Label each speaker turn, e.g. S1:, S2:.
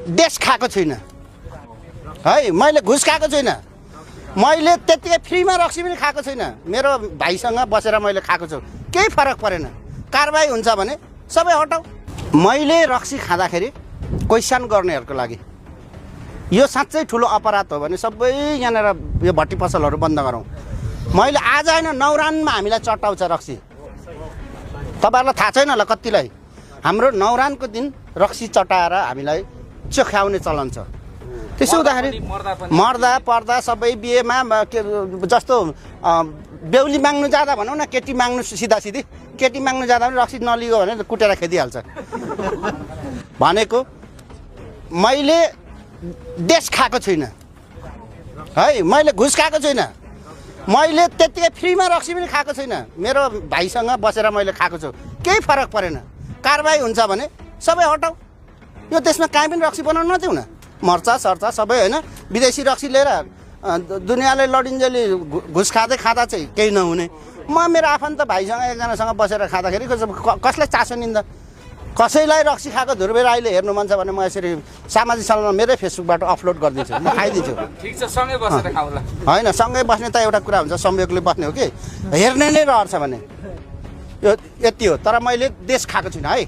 S1: देश खाएको छुइनँ है, मैले घुस खाएको छुइनँ, मैले त्यतिकै फ्रीमा रक्सी पनि खाएको छुइनँ। मेरो भाइसँग बसेर मैले खाएको छु, केही फरक परेन। कारबाही हुन्छ भने सबै हटाऊ। मैले रक्सी खाँदाखेरि क्वेसन गर्नेहरूको लागि यो साँच्चै ठुलो अपराध हो भने सबै यहाँनिर यो भट्टी पसलहरू बन्द गरौँ। मैले आज होइन, नौरानमा हामीलाई चट्टाउँछ रक्सी। तपाईँहरूलाई थाहा छैन होला कतिलाई, हाम्रो नौरानको दिन रक्सी चटाएर हामीलाई चोख्याउने चलन छ। त्यसो हुँदाखेरि मर्दा पर्दा सबै बिहेमा जस्तो बेहुली माग्नु जाँदा भनौँ न, केटी माग्नु सिधा सिधी, केटी माग्नु जाँदा पनि रक्सी नलियो भने कुटेर खेदिहाल्छ। भनेको मैले देश खाएको छुइनँ है, मैले घुस खाएको छुइनँ, मैले त्यतिकै फ्रीमा रक्सी पनि खाएको छुइनँ। मेरो भाइसँग बसेर मैले खाएको छु, केही फरक परेन। कारबाही हुन्छ भने सबै हटाऊ। यो देशमा काहीँ पनि रक्सी बनाउनु नदिउँ न, मर्छ सर्छ सबै होइन। विदेशी रक्सी लिएर दुनियाँले लडिन्जेली घुस खाँदै खाँदा चाहिँ केही नहुने। म मेरो आफन्त भाइसँग एकजनासँग बसेर खाँदाखेरि कसलाई चासो निन्दा, कसैलाई रक्सी खाएको धुर्बेर अहिले हेर्नु मन छ भने म यसरी सामाजिक सञ्जालमा मेरै फेसबुकबाट अपलोड गरिदिन्छु, म खाइदिन्छु।
S2: ठिक छ, सँगै बसेर खाउँला।
S1: होइन, सँगै बस्ने त एउटा कुरा हुन्छ, संयोगले बस्ने हो कि हेर्ने नै रहन्छ भने यो यति हो। तर मैले देश खाएको छुइनँ है।